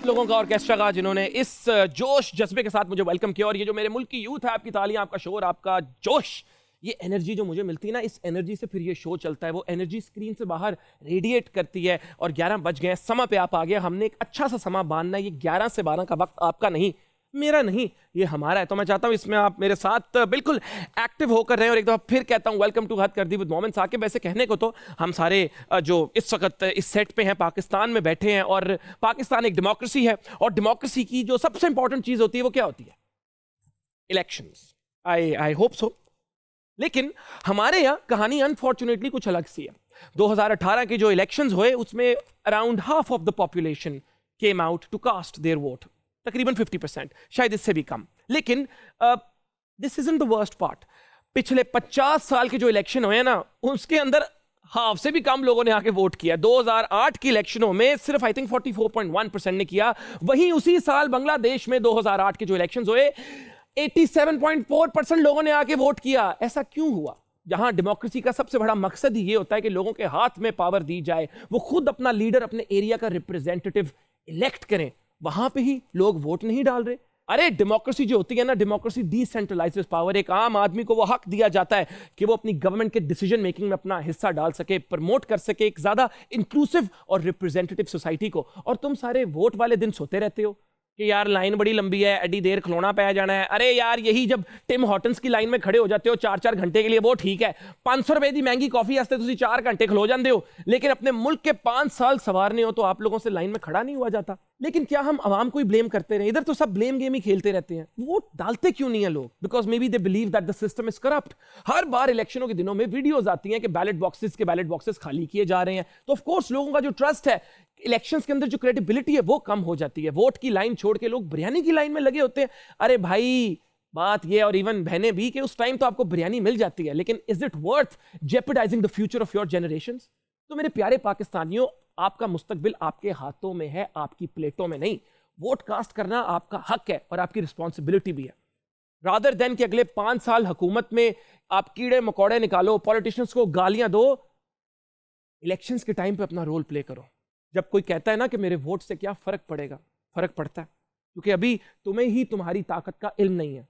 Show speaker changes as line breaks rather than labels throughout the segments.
लोगों का ऑर्केस्ट्रा का जिन्होंने इस जोश जज्बे के साथ मुझे वेलकम किया। और ये जो मेरे मुल्क की यूथ है, आपकी तालियां, आपका शोर, आपका जोश, ये एनर्जी जो मुझे मिलती है ना, इस एनर्जी से फिर ये शो चलता है। वो एनर्जी स्क्रीन से बाहर रेडिएट करती है। और 11 बज गए, समा पे आप आ गया। हमने एक अच्छा सा समा बांधना है। ये 11 से 12 का वक्त आपका नहीं, मेरा नहीं, ये हमारा है। तो मैं चाहता हूं इसमें आप मेरे साथ बिल्कुल एक्टिव होकर रहें। और एक दफा फिर कहता हूं, वेलकम टू हद कर दी विद मोमिन साकिब। वैसे कहने को तो हम सारे जो इस वक्त इस सेट पे हैं, पाकिस्तान में बैठे हैं, और पाकिस्तान एक डेमोक्रेसी है। और डेमोक्रेसी की जो सबसे इंपॉर्टेंट चीज होती है वो क्या होती है? इलेक्शंस। I hope so. लेकिन हमारे यहाँ कहानी अनफॉर्चुनेटली कुछ अलग सी है। 2018 के जो इलेक्शंस हुए उसमें around half of the population came out to cast their vote, तकरीबन 50%, शायद इससे भी कम। लेकिन this isn't the worst part. पिछले 50 साल के जो इलेक्शन हुए ना, उसके अंदर हाफ से भी कम लोगों ने आके वोट किया। 2008 की इलेक्शनों में सिर्फ आई थिंक 44.1% ने किया। वहीं उसी साल बांग्लादेश में 2008 के जो इलेक्शंस हुए 87.4% लोगों ने आके वोट किया। ऐसा क्यों हुआ? जहां डेमोक्रेसी का सबसे बड़ा मकसद ही ये होता है कि लोगों के हाथ में पावर दी जाए, वो खुद अपना लीडर, अपने एरिया का रिप्रेजेंटेटिव इलेक्ट करें, वहां पे ही लोग वोट नहीं डाल रहे। अरे डेमोक्रेसी जो होती है ना, डेमोक्रेसी डिसेंट्रलाइजेस पावर। एक आम आदमी को वो हक दिया जाता है कि वो अपनी गवर्नमेंट के डिसीजन मेकिंग में अपना हिस्सा डाल सके, प्रमोट कर सके एक ज्यादा इंक्लूसिव और रिप्रेजेंटेटिव सोसाइटी को। और तुम सारे वोट वाले दिन सोते रहते हो कि यार लाइन बड़ी लंबी है, एडी देर खलोना पाया जाना है। अरे यार, यही जब टिम हॉटन्स की लाइन में खड़े हो जाते हो 4-4 घंटे के लिए, वो ठीक है। 500 रुपए की महंगी कॉफी वास्ते तुम 4 घंटे खलो जाते हो, लेकिन अपने मुल्क के 5 साल सवारने हो तो आप लोगों से लाइन में खड़ा नहीं हुआ जाता। लेकिन क्या हम आवाम को ही ब्लेम करते रहे? इधर तो सब ब्लेम गेम ही खेलते रहते हैं। वोट डालते क्यों नहीं है लोग? Because may be they believe that the system is corrupt. हर बार इलेक्शनों के दिनों में वीडियोस आती हैं कि बैलेट बॉक्सेस खाली किए जा रहे हैं। तो ऑफ कोर्स लोगों का जो ट्रस्ट है इलेक्शंस के अंदर, जो क्रेडिबिलिटी है, वो कम हो जाती है। वोट की लाइन छोड़ के लोग बिरयानी की लाइन में लगे होते हैं। अरे भाई, बात ये, और इवन बहनें भी, कि उस टाइम तो आपको बिरयानी मिल जाती है, लेकिन is it worth jeopardising the future of your generations? तो मेरे प्यारे पाकिस्तानियों, आपका मुस्तकबिल आपके हाथों में है, आपकी प्लेटों में नहीं। वोट कास्ट करना आपका हक है और आपकी रिस्पॉन्सिबिलिटी भी है। रादर देन कि अगले 5 साल हुकूमत में आप कीड़े मकोड़े निकालो, पॉलिटिशियंस को गालियां दो, इलेक्शंस के टाइम पे अपना रोल प्ले करो। जब कोई कहता है ना कि मेरे वोट से क्या फर्क पड़ेगा, फर्क पड़ता है, क्योंकि अभी तुम्हें ही तुम्हारी ताकत का इल्म नहीं है।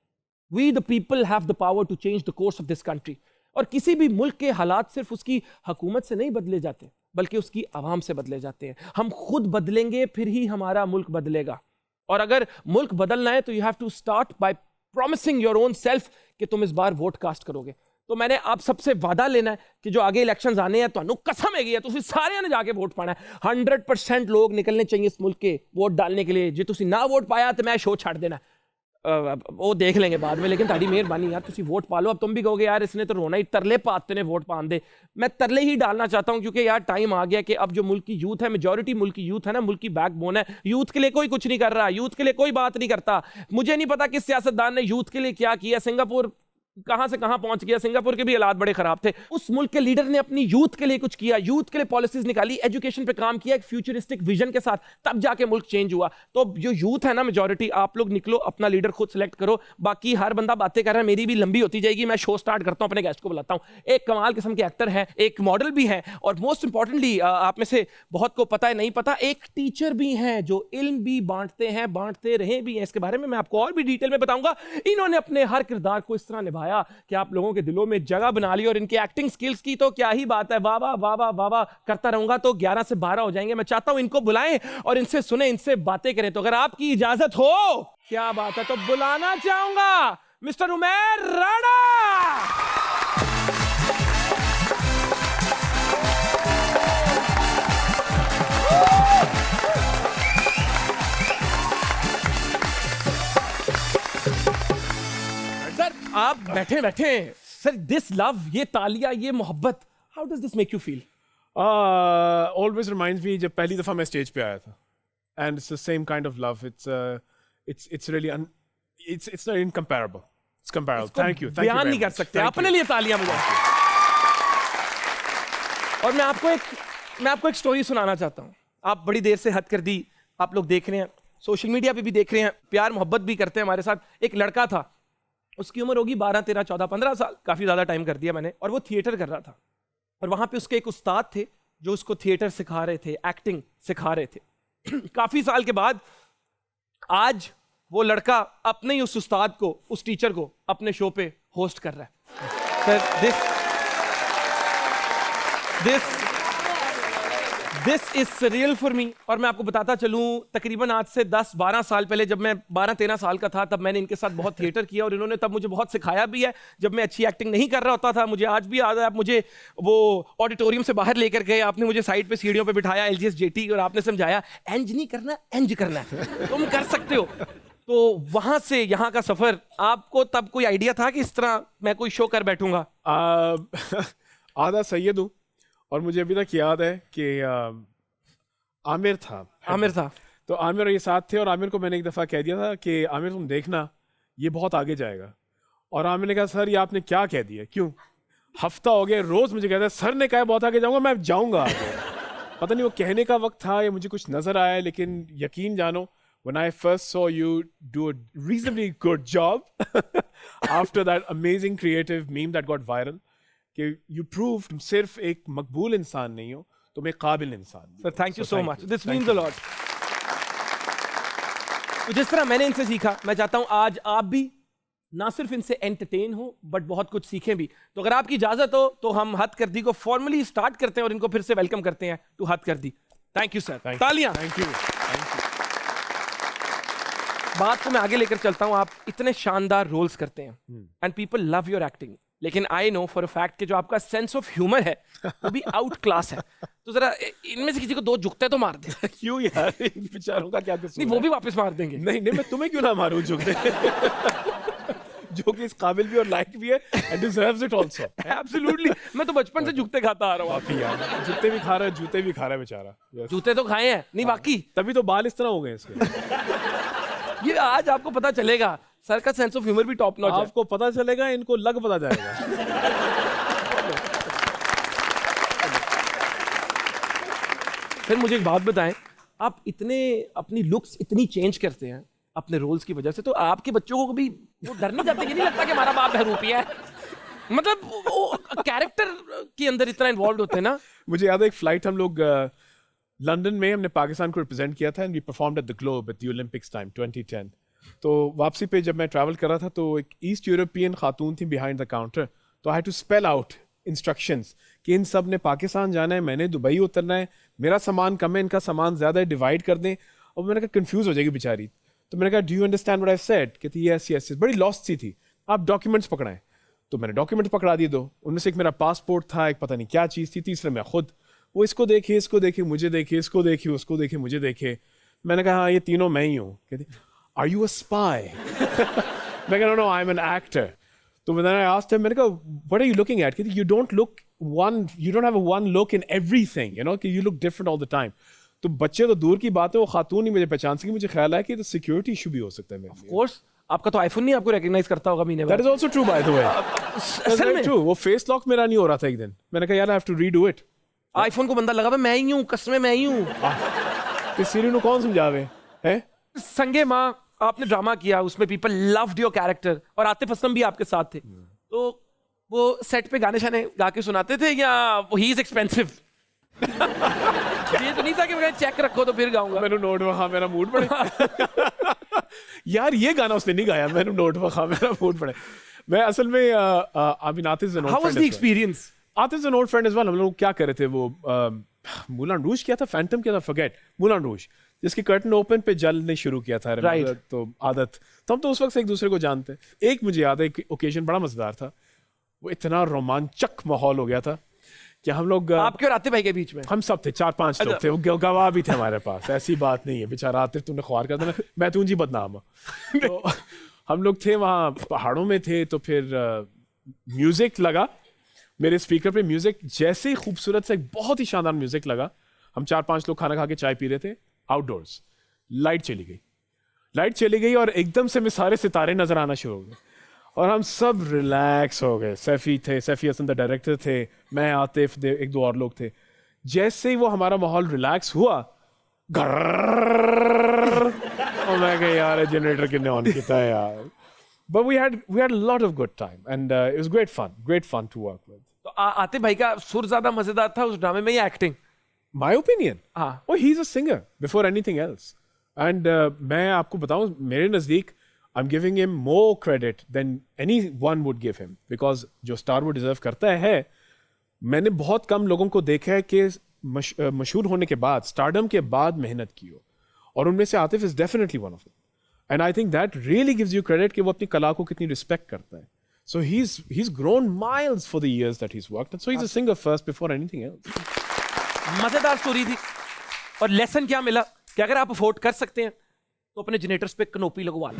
We the people have the power to change the course of this country. और किसी भी मुल्क के हालात सिर्फ उसकी हुकूमत से नहीं बदले जाते, बल्कि उसकी आवाम से बदले जाते हैं। हम खुद बदलेंगे, फिर ही हमारा मुल्क बदलेगा। और अगर मुल्क बदलना है तो you have to start by promising your own self कि तुम इस बार वोट कास्ट करोगे। तो मैंने आप सबसे वादा लेना है कि जो आगे इलेक्शंस आने हैं, तो कसम है तुसी सारे ने जाके वोट पाना है। 100% लोग निकलने चाहिए इस मुल्क के वोट डालने के लिए। जो तुसी ना वोट पाया तो मैं शो छाड़ देना, वो देख लेंगे बाद में। लेकिन ताड़ी मेहरबानी यार, तुसी वोट पा लो। अब तुम भी कहोगे यार इसने तो रोना ही, तरले पाते ने वोट पान दे। मैं तरले ही डालना चाहता हूं, क्योंकि यार टाइम आ गया कि अब जो मुल्क की यूथ है, मेजॉरिटी मुल्क की यूथ है ना, मुल्क की बैकबोन है। यूथ के लिए कोई कुछ नहीं कर रहा, यूथ के लिए कोई बात नहीं करता। मुझे नहीं पता किस सियासतदान ने यूथ के लिए क्या किया। सिंगापुर कहां से कहां पहुंच गया। सिंगापुर के भी हालात बड़े खराब थे। उस मुल्क के लीडर ने अपनी यूथ के लिए कुछ किया, यूथ के लिए पॉलिसीज निकाली, एजुकेशन पे काम किया, एक फ्यूचरिस्टिक विजन के साथ, तब जाके मुल्क चेंज हुआ। तो जो यूथ है ना, मेजॉरिटी, आप लोग निकलो, अपना लीडर खुद सेलेक्ट करो। बाकी हर बंदा बातें कर रहा है, मेरी भी लंबी होती जाएगी। मैं शो स्टार्ट करता हूं, अपने गेस्ट को बुलाता हूं। एक कमाल किस्म के एक्टर है, एक मॉडल भी है, और मोस्ट इंपॉर्टेंटली आप में से बहुत को पता है, नहीं पता, एक टीचर भी है जो इल्म भी बांटते हैं, बांटते रहे भी हैं। इसके बारे में मैं आपको और भी डिटेल में बताऊंगा। इन्होंने अपने हर किरदार को इस तरह निभाया कि आप लोगों के दिलों में जगह बना ली। और इनकी एक्टिंग स्किल्स की तो क्या ही बात है, वाह वाह वाह वाह वाह वाह करता रहूंगा तो 11 से 12 हो जाएंगे। मैं चाहता हूं इनको बुलाएं और इनसे सुने, इनसे बातें करें। तो अगर आपकी इजाजत हो, क्या बात है, तो बुलाना चाहूंगा मिस्टर उमैर राणा। आप बैठे बैठे सर, दिस लव, ये तालियां, ये मोहब्बत, how does this make you feel?
Always reminds me जब पहली दफा मैं स्टेज पे आया था, and it's the same kind of love. It's really it's not incomparable. It's comparable. Thank you.
बयान नहीं कर सकते। अपने लिए तालियां बजाइए। और मैं आपको एक स्टोरी सुनाना चाहता हूं। आप बड़ी देर से हद कर दी, आप लोग देख रहे हैं, सोशल मीडिया पे भी देख रहे हैं, प्यार मोहब्बत भी करते हैं हमारे साथ। एक लड़का था, उसकी उम्र होगी 12, 13, 14, 15 साल, काफी ज्यादा टाइम कर दिया मैंने। और वो थिएटर कर रहा था, और वहां पे उसके एक उस्ताद थे जो उसको थिएटर सिखा रहे थे, एक्टिंग सिखा रहे थे। काफी साल के बाद आज वो लड़का अपने ही उस उस्ताद को, उस टीचर को अपने शो पे होस्ट कर रहा है। Sir this is surreal for me. और मैं आपको बताता चलूं, तकरीबन आज से 10-12 साल पहले, जब मैं 12-13 साल का था, तब मैंने इनके साथ बहुत थिएटर किया और इन्होंने तब मुझे बहुत सिखाया भी है। जब मैं अच्छी एक्टिंग नहीं कर रहा होता था, मुझे आज भी याद है, आप मुझे वो ऑडिटोरियम से बाहर लेकर गए, आपने मुझे साइड पे सीढ़ियों पे बिठाया LGS JT और आपने समझाया एंज नहीं करना, एंज करना है, तुम कर सकते हो। तो वहां से यहाँ का सफर, आपको तब कोई आइडिया था कि इस तरह मैं कोई शो कर बैठूंगा?
आधा सैयद हूँ और मुझे अभी तक याद है कि आमिर था तो आमिर और ये साथ थे और आमिर को मैंने एक दफ़ा कह दिया था कि आमिर तुम देखना ये बहुत आगे जाएगा। और आमिर ने कहा सर ये आपने क्या कह दिया, क्यों? हफ्ता हो गया रोज़ मुझे कहता है सर ने कहा बहुत आगे जाऊँगा, मैं जाऊँगा आगे। पता नहीं वो कहने का वक्त था या मुझे कुछ नज़र आया, लेकिन यकीन जानो when I first saw you do a reasonably good job after that amazing creative meme that got viral, कि you proved तुम सिर्फ एक मकबूल इंसान नहीं हो, तुम एक काबिल इंसान।
Sir, thank you so much. This means a lot. तो जिस तरह मैंने इनसे सीखा, मैं चाहता हूं आज आप भी ना सिर्फ इनसे एंटरटेन हो बट बहुत कुछ सीखें भी। तो अगर आपकी इजाजत हो तो हम हद कर दी को फॉर्मली स्टार्ट करते हैं और इनको फिर से वेलकम करते हैं टू हद कर दी। थैंक यू सर, तालियां।
Thank you.
बात को मैं आगे लेकर चलता हूं। आप इतने शानदार रोल्स करते हैं and people love your acting, लेकिन I know for a fact कि जो आपका सेंस ऑफ ह्यूमर है वो भी आउट क्लास है। तो जरा इनमें से किसी को 2 जुगते तो मार दे।
क्यों यार, इन बेचारों का क्या कसूर?
नहीं, वो भी वापस मार देंगे।
नहीं, मैं तुम्हें क्यों ना मारूं जुगते? जो कि इस काबिल भी और लायक भी है and deserves it also.
Absolutely. मैं तो बचपन से जूते खाता आ रहा हूँ।
वाकई यार, जूते भी खा रहा है, जूते भी खा रहा है बेचारा। Yes.
जूते तो खाए हैं, नहीं वाकई।
तभी तो बाल इस तरह हो गए इसके।
ये आज आपको पता चलेगा, सर का सेंस ऑफ ह्यूमर भी टॉप नॉच है।
आपको पता चलेगा, इनको लग पता जाएगा।
फिर मुझे एक बात बताएं, आप इतने अपनी लुक्स इतनी चेंज करते हैं अपने रोल्स की वजह से, तो आपके बच्चों को कभी वो डर नहीं जाते? ये नहीं लगता कि हमारा बाप बहरूपिया है? मतलब वो कैरेक्टर के अंदर इतना इन्वॉल्व होते हैं ना।
मुझे याद है एक फ्लाइट हम लोग लंदन में, हमने पाकिस्तान को रिप्रेजेंट किया था and we performed at the globe at the Olympics time 2010। तो वापसी पे जब मैं ट्रैवल कर रहा था तो एक ईस्ट यूरोपियन खातून थी बिहाइंड द काउंटर, तो I had to spell out instructions कि इन सब ने पाकिस्तान जाना है, मैंने दुबई उतरना है, मेरा सामान कम है, इनका सामान ज़्यादा है, डिवाइड कर दें। और मैंने कहा कंफ्यूज हो जाएगी बेचारी, तो मैंने कहा do you understand what I said? कहती यस यस यस। बड़ी लॉस्ट सी थी, आप डॉक्यूमेंट्स पकड़ाएं। तो मैंने डॉक्यूमेंट्स पकड़ा दिए 2, उनमें से एक मेरा पासपोर्ट था, एक पता नहीं क्या चीज़ थी, तीसरे मैं खुद। वो इसको देखे मुझे देखे, इसको देखे उसको देखे मुझे देखे। मैंने कहा हाँ ये तीनों मैं ही हूँ। कहती आर यू अ स्पाई? मैं कहा no I am an actor. तो मैंने आस्क्ड हिम, मैंने कहा what are you looking at? कहती you don't have one look in everything, you know, कि you look different all the time. तो बच्चे तो दूर की बात है, वो खातून ही मुझे पहचान सकी। मुझे ख्याल है कि तो सिक्योरिटी इशू भी हो सकता है।
ऑफ कोर्स, आपका तो आईफोन नहीं आपको रिकॉग्नाइज करता होगा महीने
That is also true by the way.
असल में
true. वो फेस लॉक मेरा नहीं हो रहा था एक दिन। मैंने कहा यार I have to redo it.
IPhone को बंदा लगा मैं ही हूँ, कसम मैं ही हूँ।
तो सीरी नु कौन समझावे हैं?
संगे माँ आपने ड्रामा किया, उसमें पीपल लव्ड योर कैरेक्टर और आतिफ असलम भी आपके साथ थे। तो वो सेट पे गाने शाने गा के सुनाते थे या वो ही इज एक्सपेंसिव? ये तो नहीं था कि मैं चेक रखो तो फिर गाऊंगा।
मैंने नोट वहाँ मेरा मूड पड़े। यार ये गाना उसने नहीं गाया, मैंने नोट वहाँ मेरा मूड पड़े। मैं असल में Atif is an old friend.
How was the experience?
Atif is an old friend as well. हम लोग क्या कर रहे थे, वो मूलान रूज किया था, फैंटम किया था, फॉरगेट, मूलान रूज, जिसकी कर्टन ओपन पे जलने शुरू किया था।
Right.
तो आदत, तो हम तो उस वक्त से एक दूसरे को जानते। एक मुझे याद है, एक ओकेजन बड़ा मजेदार था, वो इतना रोमांचक माहौल हो गया था कि हम लोग,
आपके और आतिफ भाई के बीच में
हम सब थे, 4-5 लोग थे, वो गवाह भी थे हमारे पास। ऐसी बात नहीं है, बेचारा आतिफ तुमने ख्वार कर देना, मैं तू जी बदनाम। तो हम लोग थे वहाँ पहाड़ों में थे, तो फिर म्यूजिक लगा मेरे स्पीकर पे। म्यूजिक जैसे ही खूबसूरत से एक बहुत ही शानदार म्यूजिक लगा, हम 4-5 लोग खाना खा के चाय पी रहे थे आउटडोर्स, लाइट चली गई और एकदम से मैं सारे सितारे नजर आना शुरू हो गए और हम सब रिलैक्स हो गए। सैफी हसन द डायरेक्टर थे, मैं, आतिफ, 1-2 और लोग थे। जैसे ही वो हमारा माहौल रिलैक्स हुआ, और मैं कहा यार जनरेटर कितने ऑन किया है यार। But we had a lot of good time and it was great fun to work with.
तो आतिफ भाई का सुर ज्यादा मजेदार था उस ड्रामे में या एक्टिंग?
My opinion?
हाँ।
Oh, he's a singer before anything else. And मैं आपको बताऊं, मेरे नज़दीक I am giving him more credit than anyone would give him, because जो स्टार वो डिजर्व करता है, मैंने बहुत कम लोगों को देखा है कि मशहूर होने के बाद, स्टारडम के बाद मेहनत की हो, और उनमें से Atif is definitely one of them. And I think that really gives you credit कि वो अपनी कला को कितनी रिस्पेक्ट करता है। So he's grown miles for the years that he's worked, and so he's a singer first before anything else.
मजेदार story थी। और लेसन क्या मिला कि अगर आप अफोर्ड कर सकते हैं तो अपने जनरेटर्स पे कनोपी लगवा लो।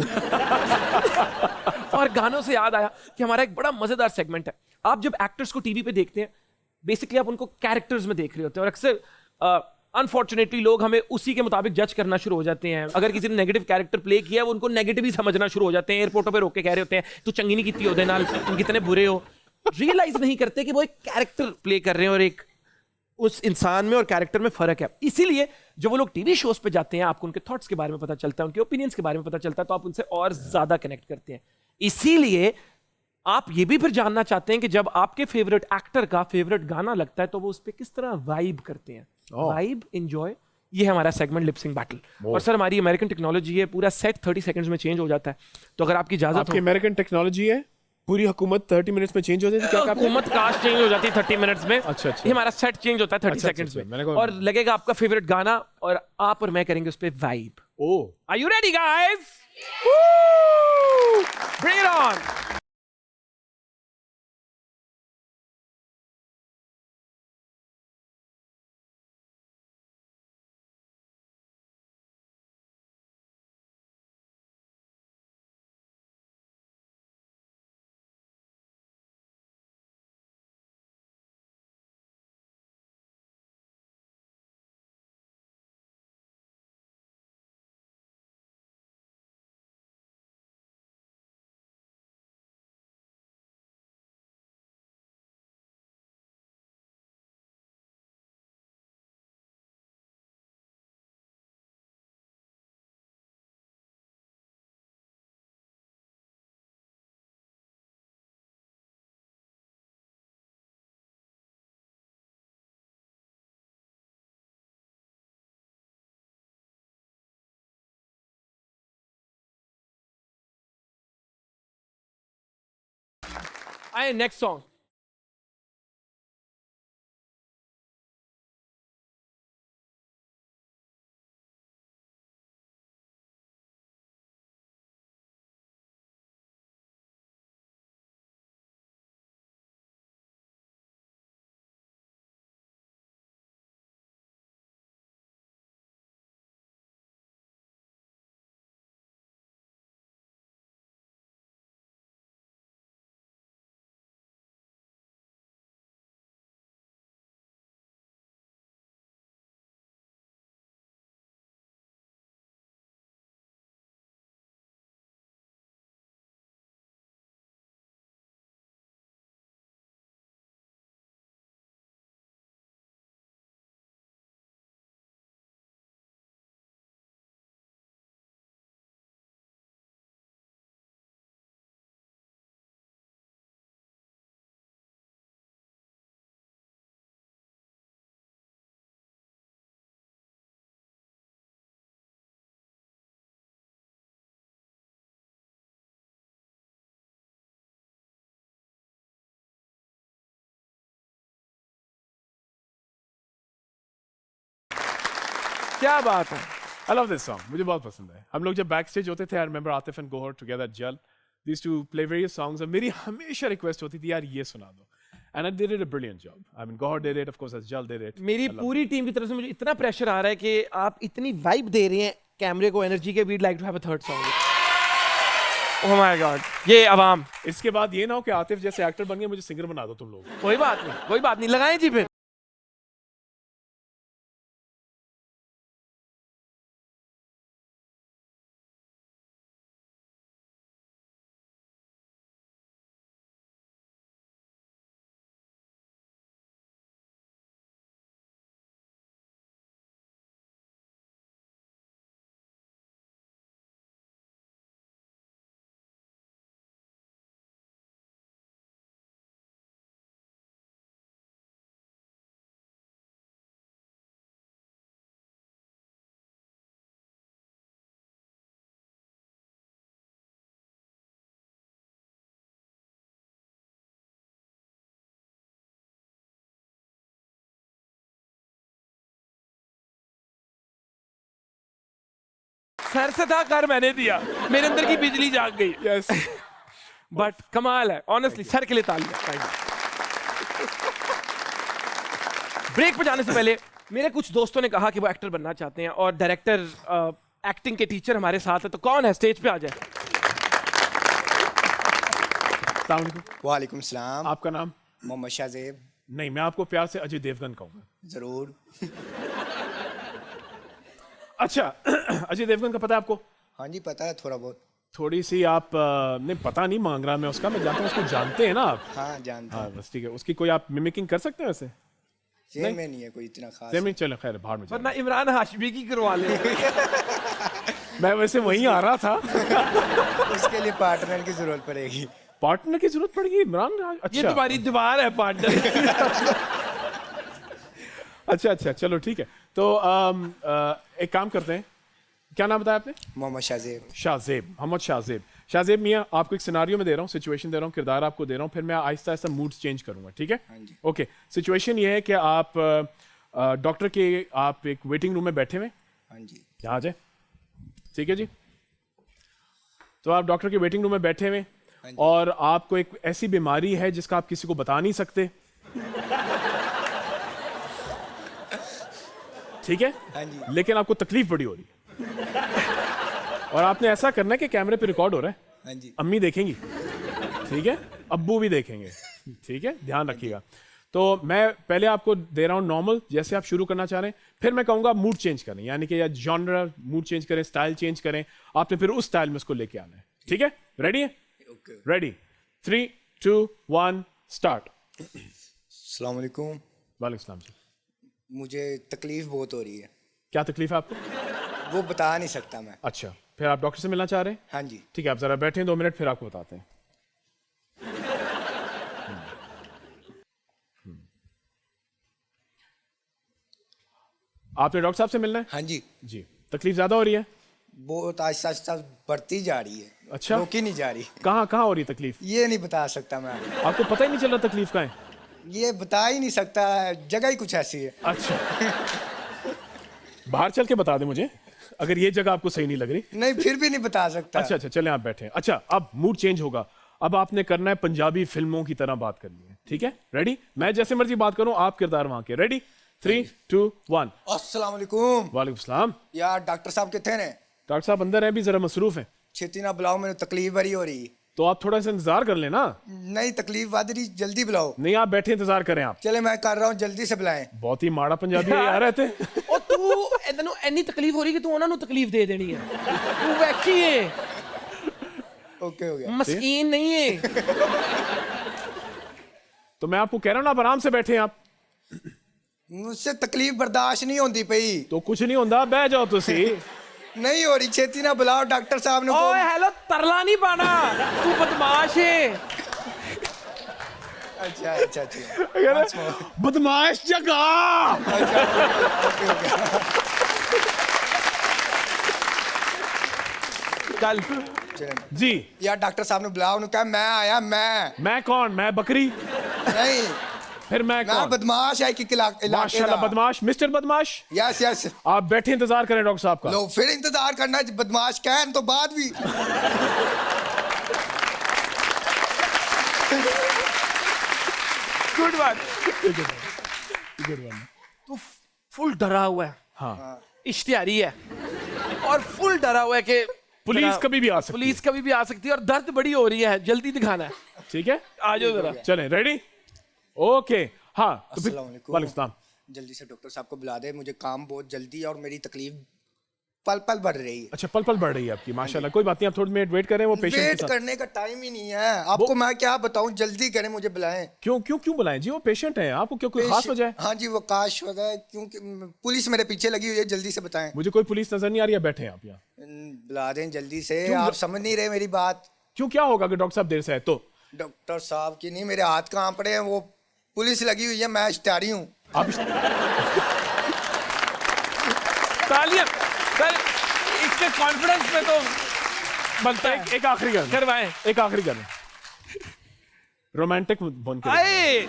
और गानों से याद आया कि हमारा एक बड़ा मजेदार सेगमेंट है। आप जब एक्टर्स को टीवी पे देखते हैं, बेसिकली आप उनको कैरेक्टर्स में देख रहे होते हैं, और अक्सर अनफॉर्चुनेटली लोग हमें उसी के मुताबिक जज करना शुरू हो जाते हैं। अगर किसी ने नेगेटिव कैरेक्टर प्ले किया है, वो उनको नेगेटिव ही समझना शुरू हो जाते हैं। एयरपोर्टों पे रोक के कह रहे होते हैं तू चंगी नहीं कितनी होते नाल, तुम कितने बुरे हो। रियलाइज नहीं करते कि वो एक कैरेक्टर प्ले कर रहे हैं और एक उस इंसान में और कैरेक्टर में फर्क है। इसीलिए जब वो लोग टीवी शोज पे जाते हैं, आपको उनके थॉट्स के बारे में पता चलता है, उनके ओपिनियंस के बारे में पता चलता है, तो आप उनसे और ज्यादा कनेक्ट करते हैं। इसीलिए आप ये भी फिर जानना चाहते हैं कि जब आपके फेवरेट एक्टर का फेवरेट गाना लगता है तो वो उस पर किस तरह वाइब करते हैं। वाइब, एंजॉय, ये है हमारा सेगमेंट लिपसिंग बैटल। और सर हमारी अमेरिकन टेक्नोलॉजी है, पूरा सेट 30 सेकंड्स में चेंज हो जाता है। तो अगर आपकी इजाजत
आपकी अमेरिकन टेक्नोलॉजी है, पूरी हुकूमत 30 मिनट्स में चेंज हो जाती है क्या?
हुकूमत कास्ट चेंज हो जाती है 30 मिनट्स में।
अच्छा अच्छा,
ये हमारा सेट चेंज होता है 30 सेकंड्स में। और लगेगा आपका फेवरेट गाना और आप और मैं करेंगे उस पे vibe.
Oh,
are you ready guys? Bring it on. आए नेक्स्ट सॉन्ग। क्या बात है।
I love this song. मुझे बहुत पसंद है। हम लोग जब बैक स्टेज होते थे, I remember Atif and Gohar together at Jal. They used to play various songs, और मेरी हमेशा रिक्वेस्ट होती थी यार ये सुना दो। And they did a brilliant job. I mean, Gohar did it, of course, as Jal did it.
मेरी पूरी टीम की तरफ से मुझे इतना प्रेशर आ रहा है कि आप इतनी वाइब दे रहे हैं कैमरे को, एनर्जी के, we'd like to have a third song. Oh my god, ये अवाम।
इसके बाद ये ना हो कि आतिफ जैसे एक्टर बन गए, मुझे सिंगर बना दो तुम लोग।
कोई बात नहीं, कोई बात नहीं, लगाएं जी फिर। सर से था, कर मैंने दिया, मेरे अंदर की बिजली जाग गई।
यस
बट कमाल है, ऑनेस्टली सर के लिए तालियां। ब्रेक पे जाने से पहले मेरे कुछ दोस्तों ने कहा कि वो एक्टर बनना चाहते हैं और डायरेक्टर एक्टिंग के टीचर हमारे साथ है, तो कौन है? स्टेज पे आ जाए।
अस्सलाम वालेकुम।
वालेकुम सलाम।
आपका नाम?
मोहम्मद शाहजेब।
नहीं, मैं आपको प्यार से अजय देवगन कहूंगा।
जरूर।
अच्छा अजय देवगन का पता है आपको?
हाँ जी पता है थोड़ा बहुत।
थोड़ी सी आप नहीं, पता नहीं मांग रहा मैं उसका, मैं जानता हूँ उसको जानते हैं ना आप।
हाँ जानता
हाँ
हूँ।
बस ठीक है, उसकी कोई आप मिमिकिंग कर सकते हैं वैसे?
सेम में नहीं है कोई इतना खास।
सेम ही, चलो खैर बाहर में चलो।
वरना इमरान हाशमी की करवा ले।
मैं वैसे वहीं आ रहा था।
उसके लिए पार्टनर की जरूरत पड़ेगी।
पार्टनर की जरूरत पड़ेगी इमरान?
ये
अच्छा
तुम्हारी दीवार है पार्टनर।
अच्छा अच्छा, चलो ठीक है। तो एक काम करते हैं, क्या नाम बताया आपने?
मोहम्मद शाहजेब।
शाहजेब, मोहम्मद शाहजेब। शाहजेब मियाँ, आपको एक सिनारियो में दे रहा हूँ, सिचुएशन दे रहा हूँ, किरदार आपको दे रहा हूँ, फिर मैं आहिस्ता आहिस्ता मूड चेंज करूंगा, ठीक है?
हाँ जी।
ओके, सिचुएशन ये है कि आप डॉक्टर के आप एक वेटिंग रूम में बैठे हुए,
हाँ जी।
यहाँ आ जाए, ठीक है जी? तो आप डॉक्टर के वेटिंग रूम में बैठे हुए
हाँ जी।
और आपको एक ऐसी बीमारी है जिसका आप किसी को बता नहीं सकते, ठीक है?
हाँ जी।
लेकिन आपको तकलीफ बड़ी हो रही है और आपने ऐसा करना है कि कैमरे पे रिकॉर्ड हो रहा है,
हाँ जी।
अम्मी देखेंगी, ठीक है, अब्बू भी देखेंगे, ठीक है, ध्यान रखिएगा। तो मैं पहले आपको दे रहा हूँ नॉर्मल, जैसे आप शुरू करना चाह रहे हैं, फिर मैं कहूँगा मूड चेंज करें, यानी कि या जॉनर मूड चेंज करें, स्टाइल चेंज करें, आपने फिर उस स्टाइल में उसको लेके आना है, ठीक है? रेडी है?
ओके।
Ready, 3 2 1 start.
अस्सलाम वालेकुम।
वालेकुम सलाम जी।
मुझे तकलीफ बहुत हो रही है।
क्या तकलीफ है आपको?
वो बता नहीं सकता मैं।
अच्छा, फिर आप डॉक्टर से मिलना चाह रहे हैं?
हाँ जी।
ठीक है, आप जरा बैठें 2 मिनट, फिर आपको बताते हैं। आपने डॉक्टर साहब से मिलना है?
हाँ जी।
जी। तकलीफ ज्यादा हो रही है?
बहुत आहिस्ता आहिस्ता बढ़ती जा रही है।
अच्छा।
रोकी नहीं जा रही।
कहाँ कहाँ हो रही है तकलीफ?
ये नहीं बता सकता मैं।
आपको पता ही नहीं चल रहा तकलीफ कहाँ है?
ये बता ही नहीं सकता, जगह ही कुछ ऐसी है।
अच्छा। बाहर चल के बता दें मुझे, अगर ये जगह आपको सही नहीं लग रही।
नहीं फिर भी नहीं बता सकता।
अच्छा अच्छा, चलें आप बैठे। अच्छा, अब मूड चेंज होगा, अब आपने करना है पंजाबी फिल्मों की तरह बात करनी है, ठीक है? रेडी? मैं जैसे मर्जी बात करूं, आप किरदार वहां के। रेडी? 3 2 1।
अस्सलाम वालेकुम।
वालेकुम सलाम।
यार डॉक्टर साहब कितने ने?
डॉक्टर साहब अंदर हैं, भी जरा मसरूफ हैं।
छेती ना बुलाओ, मेरे तकलीफ बड़ी हो रही।
तो आप थोड़ा सा इंतजार कर लेना।
नहीं तकलीफ वध रही, जल्दी बुलाओ।
नहीं, आप बैठे इंतजार करें आप।
चले मैं कर रहा हूँ, जल्दी से बुलाएं।
बहुत ही माड़ा पंजाबी है यार रहते।
ਉਹ ਤੂੰ ਇਹਨਾਂ ਨੂੰ ਇੰਨੀ ਤਕਲੀਫ ਹੋ ਰਹੀ ਕਿ ਤੂੰ ਉਹਨਾਂ ਨੂੰ ਤਕਲੀਫ ਦੇ ਦੇਣੀ ਹੈ। ਤੂੰ ਵੈਖੀ ਹੈ,
ओके हो गया।
ਮਸਕੀਨ नहीं है।
तो मैं आपको कह रहा हूं ना, आप आराम से बैठे हैं आप।
मुझसे तकलीफ बर्दाश्त नहीं होती पई।
तो कुछ नहीं होता, बह जाओ तुसी।
नहीं हो रही, छेती ना बुलाओ डॉक्टर साहब ने।
ओए हेलो, तरला नहीं पाना, तू बदमाश है।
अच्छा अच्छा अच्छा।
बदमाश जगह।
ओके हो गया।
चल
चलें।
जी।
यार डॉक्टर साहब ने बुलाओ, उन्होंने कहा मैं आया।
मैं कौन? मैं बकरी?
नहीं
फिर मैं
मैं
कौन?
बदमाश है कि इलाके
माशाल्लाह, बदमाश, मिस्टर बदमाश।
Yes yes.
आप बैठे इंतजार करें डॉक्टर साहब का।
लो फिर इंतजार करना, बदमाश कहन तो बाद भी।
Good one. तू फुल डरा हुआ है,
हाँ,
इश्तिहारी है और फुल डरा हुआ है कि
पुलिस कभी भी आ सकती
पुलिस कभी भी आ सकती है और दर्द बड़ी हो रही है, जल्दी दिखाना है।
ठीक है,
आ जाओ जरा।
चलें, रेडी? ओके। हाँ तो फिर
अस्सलाम वालेकुम।
वालेकुम सलाम।
जल्दी से डॉक्टर साहब को बुला दे, मुझे काम बहुत जल्दी है और मेरी तकलीफ पल पल बढ़ रही है।
अच्छा, पल पल बढ़ रही है आपकी, माशाल्लाह। कोई बात नहीं, आप थोड़ी मिनट वेट करें, वो पेशेंट
वेट
के साथ।
करने का टाइम ही नहीं है आपको, मैं क्या बताऊं, जल्दी करें, मुझे बुलाएं।
क्यों क्यों क्यों बुलाएं जी? वो पेशेंट है, आपको क्यों, कोई खास वजह है?
हाँ जी वो काश वजह है, क्योंकि पुलिस मेरे पीछे लगी हुई है, जल्दी से बताएं।
मुझे कोई पुलिस नजर नहीं आ रही है, बैठे हैं आप यहाँ।
बुला दें जल्दी से, आप समझ नहीं रहे मेरी बात।
क्यों, क्या होगा अगर डॉक्टर साहब देर से आए तो?
डॉक्टर साहब की नहीं, मेरे हाथ कहाँ पड़े हैं, वो पुलिस लगी हुई है, मैं इश्तिहारी हूँ।
आप
तालियां सर, इसके कॉन्फिडेंस में तो बनता है।
एक आखिरी कर,
करवाएं।
एक आखिरी कर, रोमांटिक बन के।
आए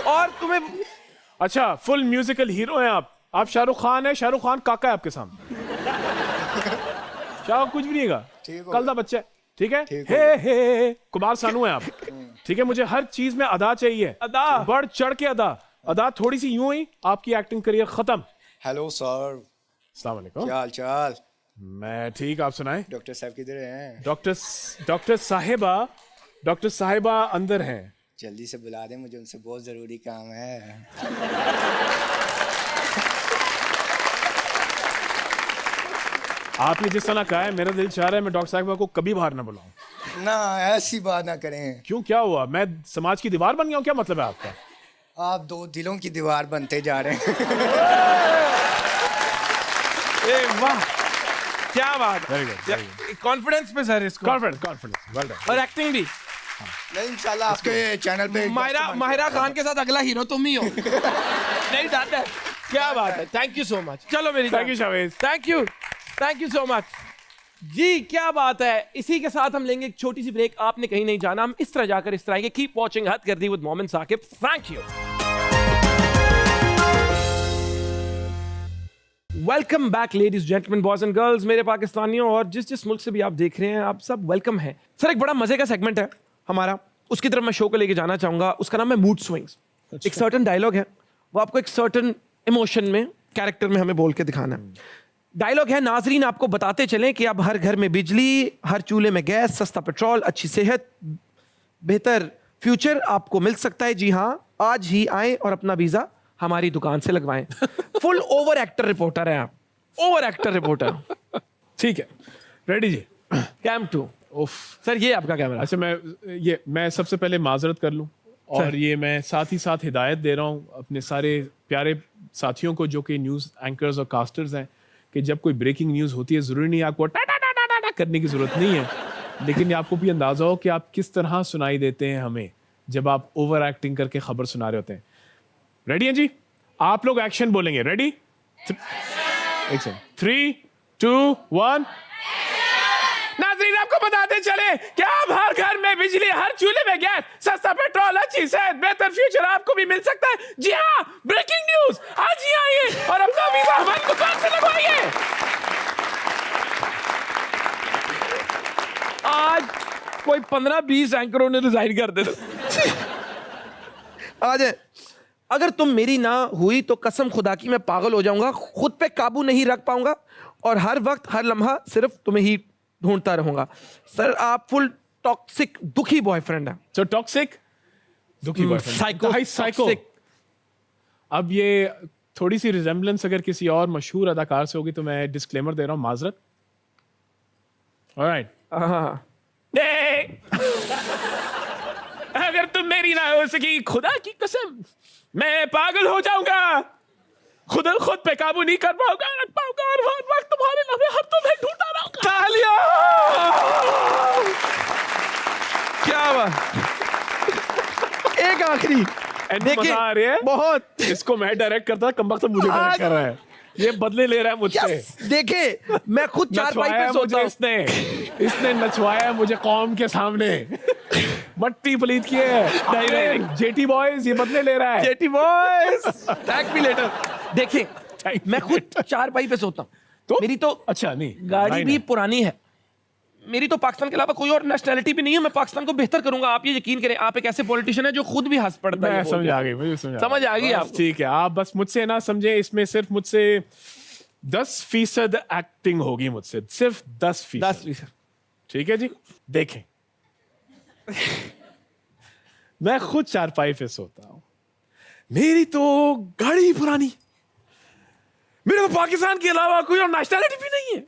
और तुम्हें
अच्छा, फुल म्यूजिकल हीरो हैं आप शाहरुख खान है, शाहरुख खान काका है आपके सामने। शाह कुछ भी नहीं हैगा,
ठीक हो
कल दा बच्चा है, ठीक है।
ठीक
हे कुमार सानू है आप, ठीक है। मुझे हर चीज में अदा चाहिए,
अदा।
बढ़ चढ़ के अदा। अदा थोड़ी सी यूं ही आपकी एक्टिंग करियर खत्म।
हेलो सर,
अस्सलाम वालेकुम।
क्या हाल चाल?
मैं ठीक, आप सुनाएं।
डॉक्टर साहब किधर हैं?
डॉक्टर साहिबा अंदर हैं।
जल्दी से बुला दें, मुझे उनसे बहुत ज़रूरी काम है।
आपने जिस तरह कहा है, मेरा दिल चाह रहा है मैं डॉक्टर साहिबा को कभी बाहर ना बुलाऊं।
ना, ऐसी बात ना करें।
क्यों, क्या हुआ? मैं समाज की दीवार बन गया हूं, क्या मतलब है आपका?
आप दो दिलों की दीवार बनते जा रहे हैं।
ए वाह, क्या बात है।
Very good.
कॉन्फिडेंस पे सर इसको,
कॉन्फिडेंस, वेल डन।
और एक्टिंग भी।
नहीं, इंशाल्लाह आपके चैनल पे
माहिरा खान के साथ अगला हीरो तुम ही हो। नहीं डाटा, क्या बात है। Thank you so much. चलो मेरी
thank you Shavez.
Thank you so much ji, क्या बात है। इसी के साथ हम लेंगे एक छोटी सी ब्रेक। आपने कहीं नहीं जाना, हम इस तरह जाकर इस तरह आएंगे। कीप वॉचिंग हद कर दी with Momin Saqib. Thank you. Welcome back ladies gentleman boys and girls, मेरे पाकिस्तानियों और जिस मुल्क से भी आप देख रहे हैं, आप सब वेलकम है। सर, एक बड़ा मजे का सेगमेंट है हमारा, उसकी तरफ मैं शो को लेके जाना चाहूंगा। उसका नाम है मूड स्विंग्स। एक सर्टन डायलॉग है, वो आपको एक सर्टन इमोशन में, कैरेक्टर में हमें बोल के दिखाना है। डायलॉग है, नाजरीन आपको बताते चलें कि अब हर घर में बिजली, हर चूल्हे में गैस, सस्ता पेट्रोल, अच्छी सेहत, बेहतर फ्यूचर आपको मिल सकता है। जी हाँ, आज ही आएं और अपना वीजा हमारी दुकान से लगवाएं। फुल ओवर एक्टर रिपोर्टर है आप, ओवर एक्टर रिपोर्टर।
ठीक है, रेडी जी।
Cam two.
उफ
सर, ये आपका कैमरा।
अच्छा, मैं सबसे पहले माजरत कर लूं, और ये मैं साथ ही साथ हिदायत दे रहा हूं अपने सारे प्यारे साथियों को जो कि न्यूज़ एंकर्स और कास्टर्स हैं, कि जब कोई ब्रेकिंग न्यूज़ होती है, ज़रूरी नहीं आपको टा टा टा टा टा करने की ज़रूरत नहीं है, लेकिन आपको भी अंदाज़ा हो कि आप किस तरह सुनाई देते हैं हमें जब आप ओवर एक्टिंग करके खबर सुना रहे होते हैं। रेडी हैं जी? आप लोग एक्शन बोलेंगे। रेडी? एक सेकंड। 3, 2, 1। नाज़रीन आपको बताते चले कि अब हर घर में बिजली, हर चूल्हे में गैस, सस्ता पेट्रोल, अच्छी सेहत, बेहतर फ्यूचर आपको भी मिल सकता है। जी हाँ, ब्रेकिंग न्यूज, आज ही आइए और अपना वीजा हमारी दुकान से लगवाइए।
आज कोई 15-20 एंकरों ने रिजाइन कर दे। आज अगर तुम मेरी ना हुई तो कसम खुदा की मैं पागल हो जाऊंगा, खुद पे काबू नहीं रख पाऊंगा और हर वक्त हर लम्हा सिर्फ तुम्हें ही ढूंढता रहूंगा। सर, आप फुल टॉक्सिक दुखी बॉयफ्रेंड है।
सो टॉक्सिक दुखी बॉयफ्रेंड, साइको। अब ये थोड़ी सी रिजेम्बलेंस अगर किसी और मशहूर अदाकार से होगी तो मैं डिस्क्लेमर दे रहा हूं, माजरत। ऑलराइट। अगर तुम मेरी ना हो सकी, खुदा की कसम मैं पागल हो जाऊंगा, खुद पे काबू नहीं कर पाऊंगा, रख पाऊंगा, और हर वक्त तुम्हारे लम्हे हर तुम्हें ढूंढता रहूंगा।
तालियां! क्या बात। एक आखिरी
मजा आ रही है
बहुत।
इसको मैं डायरेक्ट करता, कम वक्त मुझे डायरेक्ट कर रहा है, ये बदले ले रहा है मुझसे।
देखे, मैं खुद चारपाई पे सोता हूं।
इसने नचवाया मुझे कौम के सामने, मट्टी पलीत की है डायरेक्ट। जेटी बॉयज ये बदले ले रहा है।
Jetty boys, thank me later. देखें, मैं खुद चारपाई पे सोता हूं, तो मेरी तो
अच्छा नहीं,
गाड़ी भी पुरानी है, मेरी तो पाकिस्तान के अलावा कोई और नेशनैलिटी भी नहीं है। मैं पाकिस्तान को बेहतर करूंगा, आप ये यकीन करें। आप एक ऐसे पॉलिटिशियन है जो खुद भी हंस पड़ता है।
समझ आ गई, मुझे
समझ आ गई आप।
ठीक है, आप बस मुझसे ना समझे, इसमें सिर्फ मुझसे 10% एक्टिंग होगी, मुझसे सिर्फ 10%। ठीक है जी, देखें। मैं खुद चारपाई पे सोता हूं, मेरी तो गाड़ी पुरानी, मेरे तो पाकिस्तान के अलावा कोई और नेशनैलिटी भी नहीं है।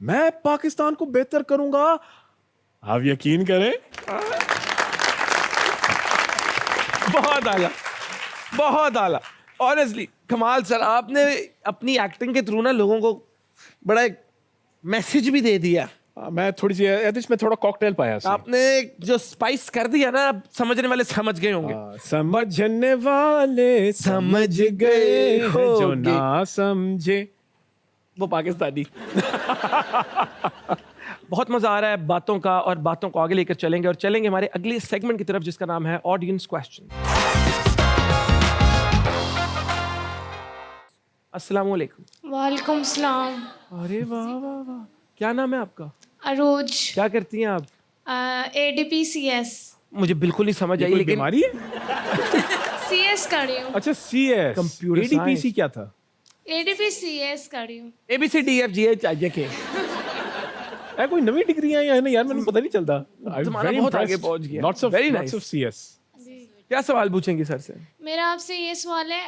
मैं पाकिस्तान को बेहतर करूंगा, आप यकीन करें।
बहुत आला, बहुत आला। ऑनेस्टली कमाल सर, आपने अपनी एक्टिंग के थ्रू ना लोगों को बड़ा एक मैसेज भी दे दिया।
मैं थोड़ी सी इसमें थोड़ा कॉकटेल पाया,
आपने जो स्पाइस कर दिया ना, समझने वाले समझ गए होंगे।
समझने वाले समझ गए हो, जो ना समझे
वो पाकिस्तानी। बहुत मजा आ रहा है बातों का, और बातों को आगे लेकर चलेंगे और चलेंगे हमारे अगले सेगमेंट की तरफ, जिसका नाम है ऑडियंस क्वेश्चन। अस्सलाम वालेकुम।
वालेकुम सलाम।
अरे वाह वाह वाह, क्या नाम है आपका?
अरोज।
क्या करती हैं आप?
ADPCS।
मुझे बिल्कुल नहीं समझ आई,
कोई
लेकिन
बीमारी है?
CS कर रही हूँ।
अच्छा CS
Computer
ADPC
science।
क्या था?
ADPCS कर रही हूँ।
ABCDFGH
कोई नवी डिग्री है या नहीं यार, मैंने पता नहीं चलता।
तुम्हारा बहुत आगे पहुंच गया।
Lots of
Very
lots
nice।
of CS।
क्या सवाल पूछेंगे सर से?
मेरा आपसे ये सवाल है,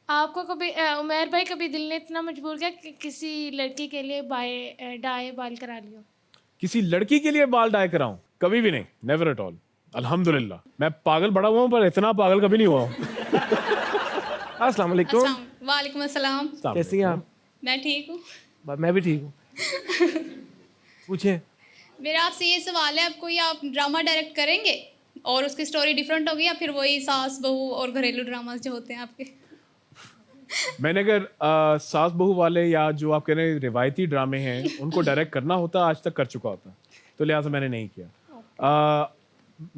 आपको कभी उमैर भाई कभी दिल ने इतना मजबूर किया कि किसी लड़की के लिए डाई बाल करा लियो?
किसी लड़की के लिए बाल डाई कराऊं? कभी भी नहीं, नेवर एट ऑल। अल्हम्दुलिल्लाह मैं पागल बड़ा हुआ हूं, पर इतना पागल कभी नहीं हुआ हूं।
अस्सलाम वालेकुम।
वालेकुम अस्सलाम।
कैसी हैं आप?
मैं ठीक हूँ।
मैं भी ठीक हूँ। पूछें।
मेरा आपसे ये सवाल है, आप कोई आप ड्रामा डायरेक्ट करेंगे और उसकी स्टोरी डिफरेंट होगी या फिर वही सास बहू और घरेलू ड्रामास जो होते हैं आपके?
मैंने अगर सास बहू वाले या जो आप कह रहे हैं रिवायती ड्रामे हैं उनको डायरेक्ट करना होता आज तक कर चुका होता, तो लिहाजा मैंने नहीं किया।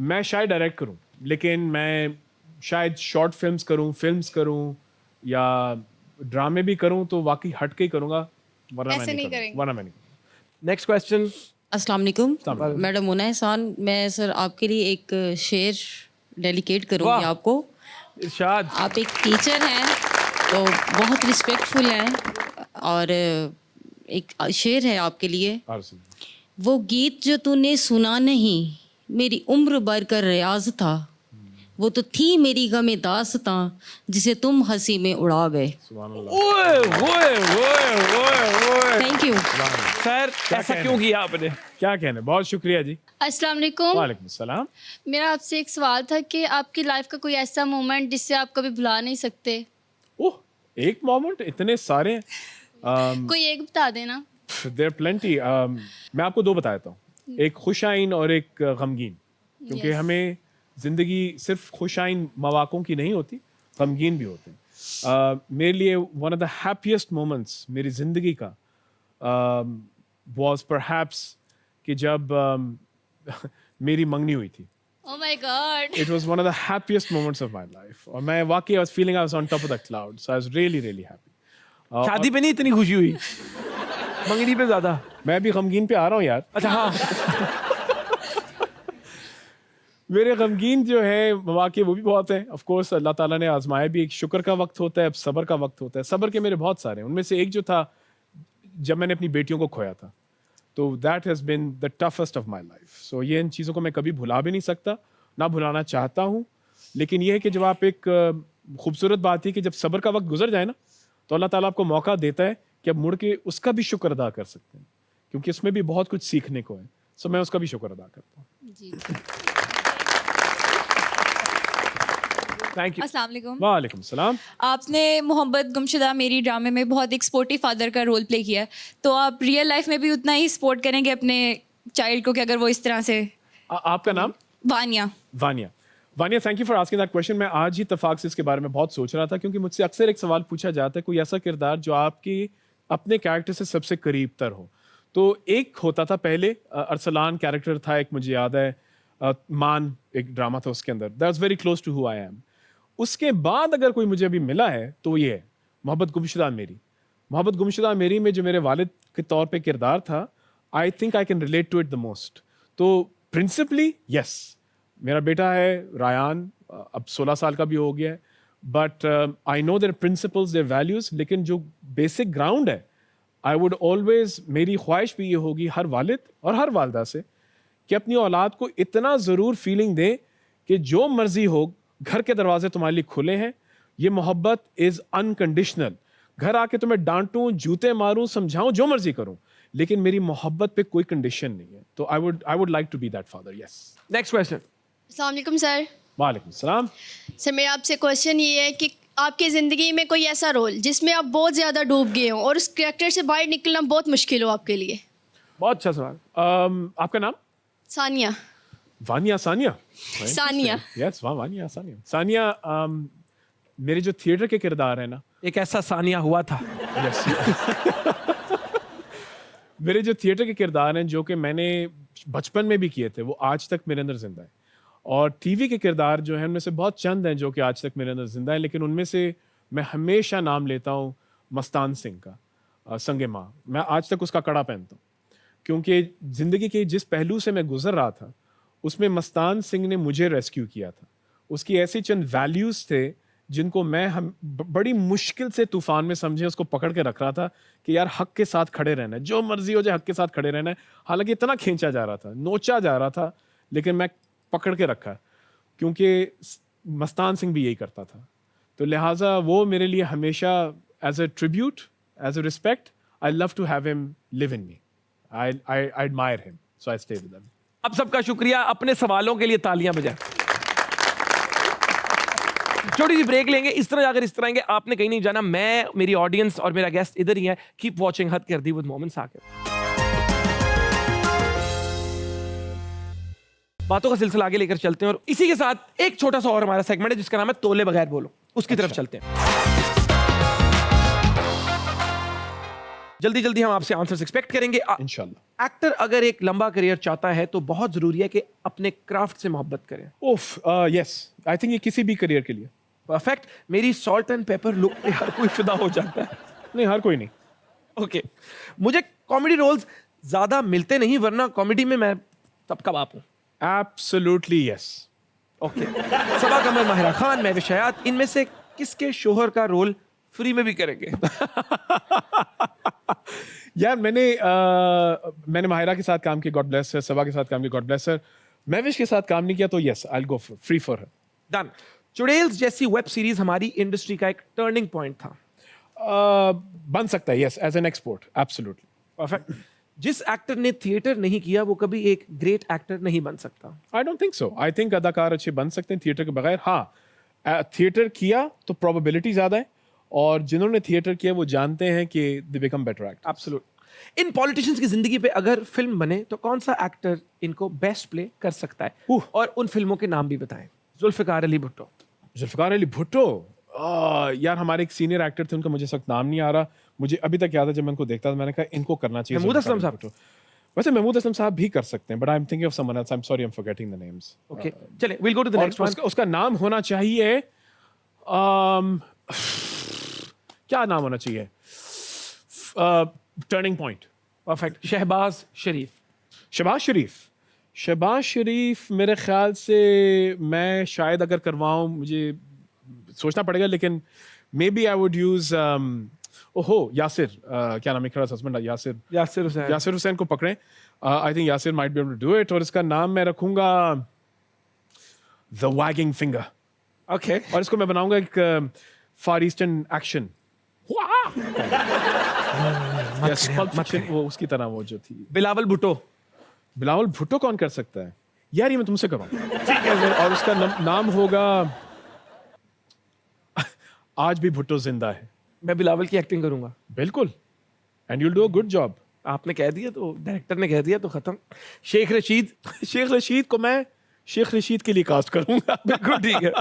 मैं शायद डायरेक्ट करूं, लेकिन मैं शायद शॉर्ट फिल्म्स करूं या ड्रामे भी करूं तो वाकई हट के ही करूंगा, वरना
ऐसे
मैं
नहीं
करूंगा,
करेंगे।
वरना मैं नहीं।
Next question.
अस्सलाम वालेकुम मैडम मुना एहसान, मैं सर आपके लिए एक शेर डेलिकेट करूंगी
वाह।
आपको।
इरशाद।
आप एक टीचर हैं तो बहुत रिस्पेक्टफुल हैं, और एक शेर है आपके लिए। वो गीत जो तूने सुना नहीं मेरी उम्र भर का रियाज था, वो तो थी मेरी गमे दास्तां जिसे तुम हंसी में उड़ा गए।
ओए ओए ओए ओए ओए।
थैंक यू
सर, ऐसा क्यों किया आपने?
क्या कहने, बहुत शुक्रिया जी।
अस्सलाम वालेकुम।
वालेकुम सलाम।
मेरा आपसे एक सवाल था कि आपकी लाइफ का कोई ऐसा मोमेंट जिससे आप कभी भुला नहीं सकते?
ओह, एक मोमेंट, इतने सारे हैं।
कोई एक बता देना।
There plenty. मैं आपको दो बता देता हूँ, एक खुशाइन और एक गमगीन, क्योंकि
Yes.
हमें ज़िंदगी सिर्फ खुशाइन मौक़ों की नहीं होती, गमगीन भी होते हैं। मेरे लिए one of the happiest moments मेरी ज़िंदगी का वाज परहैप्स कि जब मेरी मंगनी हुई थी।
ओह my God.
It was one of the happiest moments of my life, और मैं वाकई I was feeling I was on top of the cloud, so I was really really happy।
शादी पे नहीं इतनी खुशी हुई, मंगनी पे ज्यादा।
मैं भी गमगीन पे आ रहा हूँ यार।
अच्छा हाँ।
मेरे गमगीन जो है मौके वो भी बहुत हैं। ऑफ कोर्स अल्लाह ताला ने आजमाया भी, एक शुक्र का वक्त होता है, अब सब्र का वक्त होता है। सब्र के मेरे बहुत सारे हैं, उनमें से एक जो था जब मैंने अपनी बेटियों को खोया था, तो that has been the toughest of my life. So ये इन चीज़ों को मैं कभी भुला भी नहीं सकता, ना भुलाना चाहता हूँ। लेकिन ये है कि जब आप एक खूबसूरत बात है कि जब सब्र का वक्त गुजर जाए ना, तो अल्लाह ताला आपको मौका देता है कि अब मुड़ के उसका भी शुक्र अदा कर सकते हैं, क्योंकि उसमें भी बहुत कुछ सीखने को है। सो मैं उसका भी शुक्र अदा करता हूँ।
जी।
Thank you.
अस्सलाम वालेकुम।
वालेकुम सलाम।
आपने मोहब्बत गुमशुदा मेरी ड्रामे में बहुत एक स्पोर्टी फादर का रोल प्ले किया है, तो आप रियल लाइफ में भी उतना ही सपोर्ट करेंगे अपने चाइल्ड को कि अगर वो इस तरह से?
आपका नाम?
Vaniya.
Vaniya. Vaniya, thank you for asking that question. मैं आज ही इत्तेफाक से इसके बारे में बहुत सोच रहा था, क्योंकि मुझसे अक्सर एक सवाल पूछा जाता है, कोई ऐसा किरदार जो आपकी अपने कैरेक्टर से सबसे करीब तर हो। तो एक होता था पहले, अरसलान कैरेक्टर था एक, मुझे याद है, मान एक ड्रामा था उसके अंदर, that was very close to who I am. उसके बाद अगर कोई मुझे अभी मिला है तो ये है मोहब्बत गुमशुदा मेरी। मोहब्बत गुमशुदा मेरी में जो मेरे वालिद के तौर पे किरदार था, I think I can relate to it the most. तो प्रिंसिपली यस, मेरा बेटा है रायान, अब 16 साल का भी हो गया है, but I know their principles, their values, लेकिन जो बेसिक ग्राउंड है, आई वुड ऑलवेज, मेरी ख्वाहिश भी ये होगी हर वालिद और हर वालदा से कि अपनी औलाद को इतना ज़रूर फीलिंग दें कि जो मर्जी हो, घर के दरवाजे तुम्हारे लिए खुले हैं। ये मोहब्बत इज़ अनकंडीशनल। घर आके तुम्हें डांटूं, जूते मारूं, समझाऊं, जो मर्जी करूं, लेकिन मेरी मोहब्बत पे कोई कंडीशन नहीं है। तो I would like to be that father. Yes.
Next question.
अस्सलाम वालेकुम सर।
वालेकुम सलाम।
सर मेरा आपसे क्वेश्चन ये है कि आपकी ज़िंदगी में कोई ऐसा रोल जिसमें आप बहुत ज़्यादा डूब गए हो और उस कैरेक्टर से बाहर निकलना बहुत मुश्किल हो आपके लिए?
बहुत अच्छा सवाल।
आपका नाम?
सानिया।
वानिया सानिया।
सानिया।
यस, वानिया सानिया। सानिया, मेरे जो थिएटर के किरदार है ना,
एक ऐसा सानिया हुआ था।
यस। मेरे जो थिएटर के किरदार हैं जो कि मैंने बचपन में भी किए थे, वो आज तक मेरे अंदर जिंदा है। और टीवी के किरदार जो हैं उनमें से बहुत चंद हैं जो कि आज तक मेरे अंदर जिंदा है, लेकिन उनमें से मैं हमेशा नाम लेता हूँ मस्तान सिंह का, संगे माँ। मैं आज तक उसका कड़ा पहनता हूँ, क्योंकि ज़िंदगी के जिस पहलू से मैं गुजर रहा था उसमें मस्तान सिंह ने मुझे रेस्क्यू किया था। उसकी ऐसी चंद वैल्यूज़ थे जिनको मैं बड़ी मुश्किल से तूफान में समझे उसको पकड़ के रख रहा था कि यार हक के साथ खड़े रहना है, जो मर्जी हो जाए हक के साथ खड़े रहना है। हालांकि इतना खींचा जा रहा था, नोचा जा रहा था, लेकिन मैं पकड़ के रखा, क्योंकि मस्तान सिंह भी यही करता था। तो लिहाजा वो मेरे लिए हमेशा as a tribute, as a respect, I love to have him live in me. I admire him, so I stay with him.
अब सबका शुक्रिया, अपने सवालों के लिए तालियां बजाएं। छोटी सी ब्रेक लेंगे। इस तरह अगर इस तरह आएंगे, आपने कहीं नहीं जाना। मैं, मेरी ऑडियंस और मेरा गेस्ट इधर ही है। कीप वॉचिंग हद कर दी विद मोमिन साकिब। बातों का सिलसिला आगे लेकर चलते हैं और इसी के साथ एक छोटा सा और हमारा सेगमेंट है जिसका नाम है तोले बगैर बोलो, उसकी तरफ चलते हैं। जल्दी जल्दी हम आपसे आंसर्स एक्सपेक्ट करेंगे
इंशाल्लाह।
एक्टर अगर एक लंबा करियर चाहता है तो बहुत जरूरी है कि अपने क्राफ्ट से मोहब्बत करें।
यस, आई थिंक ये किसी भी करियर के लिए
परफेक्ट। मेरी सॉल्ट एंड पेपर लुक पे हर कोई फिदा हो जाता है।
नहीं, हर कोई नहीं।
ओके मुझे कॉमेडी रोल्स ज्यादा मिलते नहीं, वरना कॉमेडी में मैं सबका बाप हूँ।
Absolutely yes.
ओके सबा कमर, माहिरा खान, महविश हयात, इनमें से किसके शोहर का रोल फ्री में भी करेंगे?
यार मैंने माहिरा के साथ काम किया, गॉड ब्लेस हर। सबा के साथ काम किया, गॉड ब्लेस हर। महविश के साथ काम नहीं किया, तो yes, I will go free for her.
Done. Churails जैसी वेब सीरीज हमारी इंडस्ट्री का एक टर्निंग पॉइंट था।
बन सकता है, yes, as an export, absolutely.
Perfect. जिस एक्टर ने थिएटर नहीं किया वो कभी एक ग्रेट एक्टर नहीं बन सकता।
I don't think so. I think अदाकार अच्छे बन सकते हैं थिएटर के बगैर। हाँ, थिएटर किया तो प्रोबेबिलिटी ज्यादा है, और जिन्होंने थिएटर किया वो जानते हैं कि they become better actor.
Absolute. In politicians की जिंदगी पे अगर फिल्म बने तो कौन सा एक्टर इनको बेस्ट प्ले कर सकता है? और उन फिल्मों के नाम भी बताएं। जुल्फिकार अली भुट्टो।
जुल्फिकार अली भुट्टो, यार हमारे एक सीनियर एक्टर थे, उनका मुझे सख्त नाम नहीं आ रहा। मुझे अभी तक याद है जब मैं उनको देखता था, मैंने कहा इनको करना चाहिए।
महमूद असलम साहब।
वैसे महमूद असलम साहब भी कर सकते हैं, but I am thinking of someone else. I am sorry, I am forgetting the names.
Okay चलिए, will go to the next one.
उसका नाम होना चाहिए, क्या नाम होना चाहिए? Turning point.
Perfect. Shehbaz Sharif.
Shehbaz Sharif. Shehbaz Sharif मेरे ख्याल से मैं शायद अगर करवाऊं, मुझे सोचना पड़ेगा, लेकिन maybe I would use ओहो यासिर, क्या नाम है खड़ा हस्बैंड, यासिर हुसैन को पकड़ें। I think Yasir might be able to do it, और इसका नाम मैं रखूंगा द वैगिंग फिंगर।
ओके।
और इसको मैं बनाऊंगा एक फार ईस्टर्न एक्शन, वो उसकी तरह, वो जो थी।
बिलावल भुट्टो।
बिलावल भुट्टो कौन कर सकता है यार? ये मैं तुमसे करवाऊं, ठीक है। और उसका नाम होगा आज भी भुट्टो जिंदा है।
मैं बिलावल की एक्टिंग करूंगा।
बिल्कुल, and you'll do a good job.
आपने कह दिया तो, डायरेक्टर ने कह दिया तो खत्म। शेख रशीद।
शेख रशीद को मैं शेख रशीद के लिए कास्ट करूंगा।
बिल्कुल ठीक है।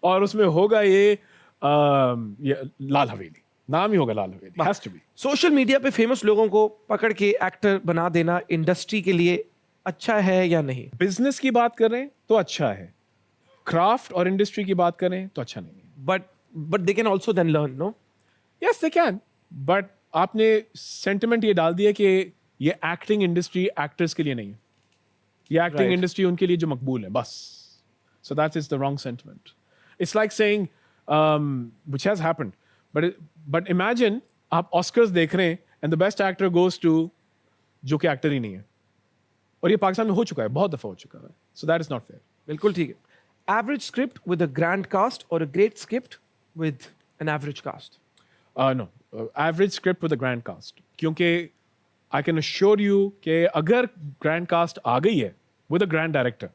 और उसमें होगा ये लाल हवेली, नाम ही होगा Lal Haveli. Has to be.
Social media पे फेमस लोगों को पकड़ के एक्टर बना देना इंडस्ट्री के लिए अच्छा है या नहीं?
बिजनेस की बात करें तो अच्छा है, क्राफ्ट और इंडस्ट्री की बात करें तो अच्छा नहीं है।
But they can also then learn, no?
Yes they can, but आपने सेंटिमेंट ये डाल दिया कि ये एक्टिंग इंडस्ट्री एक्टर्स के लिए नहीं है, ये एक्टिंग इंडस्ट्री उनके लिए जो मकबूल है, बस। So that is the wrong sentiment. It's like saying which has happened, but imagine आप ऑस्कर्स देख रहे हैं and the best actor goes to जो कि एक्टर ही नहीं है, और ये पाकिस्तान में हो चुका है, बहुत दफा हो चुका है। So that is not fair.
बिल्कुल ठीक है। Average script with a grand cast और a great script with an average cast?
No, average script with a grand cast, क्योंकि आई कैन अश्योर यू कि अगर ग्रैंड कास्ट आ गई है with a grand director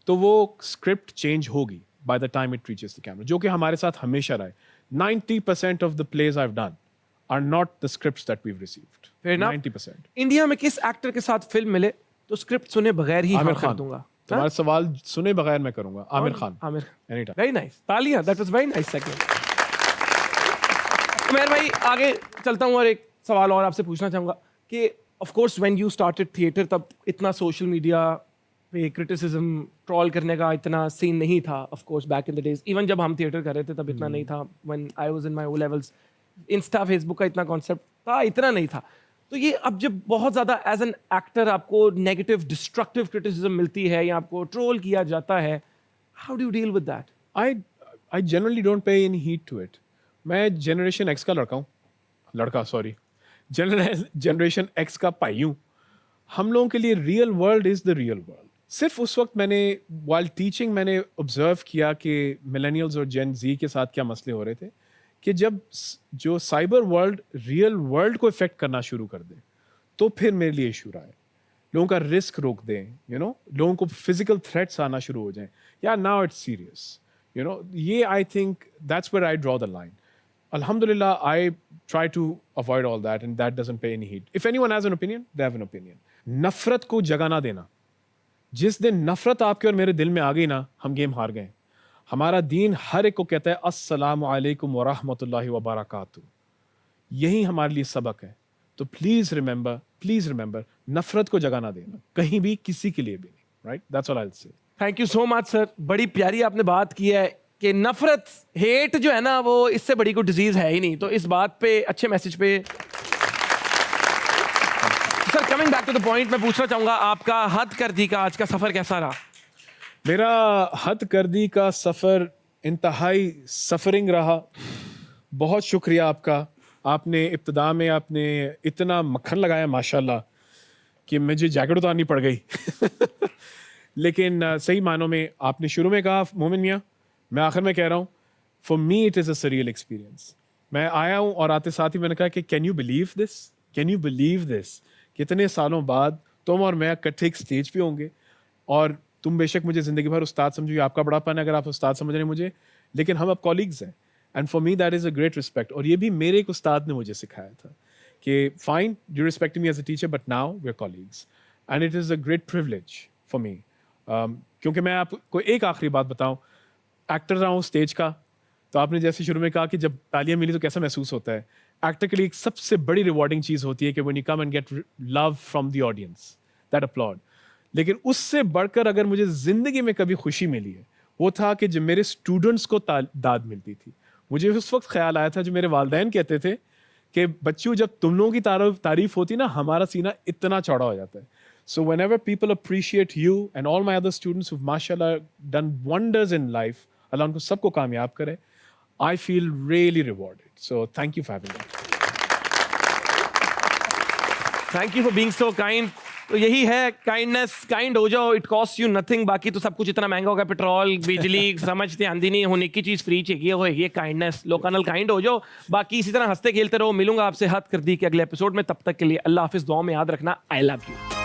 तो वो स्क्रिप्ट चेंज होगी by the time it reaches the camera, जो कि हमारे साथ हमेशा रहा है। 90% of the plays I've done are not the scripts that we've received.
Fair enough.
90%.
India में किस एक्टर के साथ फिल्म मिले तो स्क्रिप्ट सुने बगैर ही
आमिर
हाँ
खान
कर दूंगा?
तुम्हारा सवाल सुने बगैर मैं करूंगा। Aamir Khan.
Aamir Khan.
Anytime.
Very nice, तालियां। That was very nice segment. Umar भाई आगे चलता हूं और एक सवाल और आपसे पूछना चाहूंगा कि of course when you started theatre तब इतना सोशल मीडिया पे क्रिटिसिज्म ट्रोल करने का इतना सीन नहीं था of course back in the days, even जब हम थिएटर कर रहे थे तब इतना नहीं था. When I was in my O levels insta Facebook का इतना कॉन्सेप्ट था, इतना नहीं था. तो ये अब जब बहुत ज़्यादा एज एन एक्टर आपको नेगेटिव डिस्ट्रक्टिव क्रिटिसिज्म मिलती है या आपको ट्रोल किया जाता है, how do you deal with that?
I generally don't pay any heed to it. मैं जनरेशन एक्स का जनरेशन एक्स का पाई हूँ. हम लोगों के लिए real world is the real world. सिर्फ उस वक्त मैंने वाइल टीचिंग मैंने ऑब्जर्व किया कि मिलेनियल्स और जेन जी के साथ क्या मसले हो रहे थे कि जब जो साइबर वर्ल्ड रियल वर्ल्ड को इफेक्ट करना शुरू कर दे तो फिर मेरे लिए इशू रहा है. लोगों का रिस्क रोक दें, लोगों को फिजिकल थ्रेट्स आना शुरू हो जाएं. या नाउ इट्स सीरियस, ये I think that's where I draw the line. Alhamdulillah, I try to avoid all that, and that doesn't pay any heed. If anyone has an opinion, they have an opinion. नफरत को जगह ना देना. जिस दिन नफरत आपके और मेरे दिल में आ गई ना, हम गेम हार गए. हमारा दीन हर एक को कहता है अस्सलामु अलैकुम व रहमतुल्लाहि व बरकातहू. यही हमारे लिए सबक है. तो प्लीज रिमेंबर नफरत को जगह ना देना कहीं भी, किसी के लिए भी नहीं. Right, that's all I will say.
Thank you so much sir. बड़ी प्यारी आपने बात की है कि नफरत, हेट जो है ना, वो इससे बड़ी कोई डिजीज है ही नहीं. तो इस बात पे, अच्छे मैसेज पे sir, coming back to the point, मैं पूछना चाहूंगा आपका हद गर्दी का आज का सफर कैसा रहा?
मेरा हद गर्दी का सफ़र इंतहाई सफरिंग रहा. बहुत शुक्रिया आपका. आपने इब्तिदा में आपने इतना मक्खन लगाया माशाल्लाह कि मुझे जैकेट उतारनी पड़ गई. लेकिन सही मानों में आपने शुरू में कहा मोमिन मियाँ, मैं आखिर में कह रहा हूँ, for me it is a surreal experience. मैं आया हूँ और आते साथ ही मैंने कहा कि कैन यू बिलीव दिस, कितने सालों बाद तुम और मैं इकट्ठे एक स्टेज पे होंगे. और तुम बेशक मुझे ज़िंदगी भर उस्ताद समझो, ये आपका बड़ापन है अगर आप उस्ताद समझ रहे हैं मुझे, लेकिन हम अब कॉलीग्स हैं. And for me that is a great respect. और ये भी मेरे एक उस्ताद ने मुझे सिखाया था कि fine, you respect me as a teacher, but now we are colleagues. And it is a great privilege for me. क्योंकि मैं आपको एक आखिरी बात बताऊँ, एक्टर रहा हूँ स्टेज का, तो आपने जैसे शुरू में कहा कि जब तालियां मिली तो कैसा महसूस होता है. एक्टर के लिए एक सबसे बड़ी रिवॉर्डिंग चीज़ होती है कि when you come and get love from the audience, that upload. लेकिन उससे बढ़कर अगर मुझे ज़िंदगी में कभी खुशी मिली है, वो था कि जब मेरे स्टूडेंट्स को दाद मिलती थी. मुझे उस वक्त ख्याल आया था, जो मेरे वालिदैन कहते थे कि बच्चों, जब तुम लोगों की तारीफ होती ना, हमारा सीना इतना चौड़ा हो जाता है. So whenever people appreciate you and all my other students who've mashallah done wonders in life, Allah उनको सबको कामयाब करे, I feel really rewarded. So thank you for having me.
Thank you for being so kind. तो यही है kindness. Kind हो जाओ, it cost you nothing. बाकी तो सब कुछ इतना महंगा होगा, पेट्रोल, बिजली, समझते आंदी नहीं होने की चीज़ फ्री चाहिए होगी काइंडनेस. लोकल काइंड हो जाओ. बाकी इसी तरह हंसते खेलते रहो. मिलूंगा आपसे हद कर दी के अगले एपिसोड में. तब तक के लिए अल्लाह हाफिज़. दुआ में याद रखना. I love you.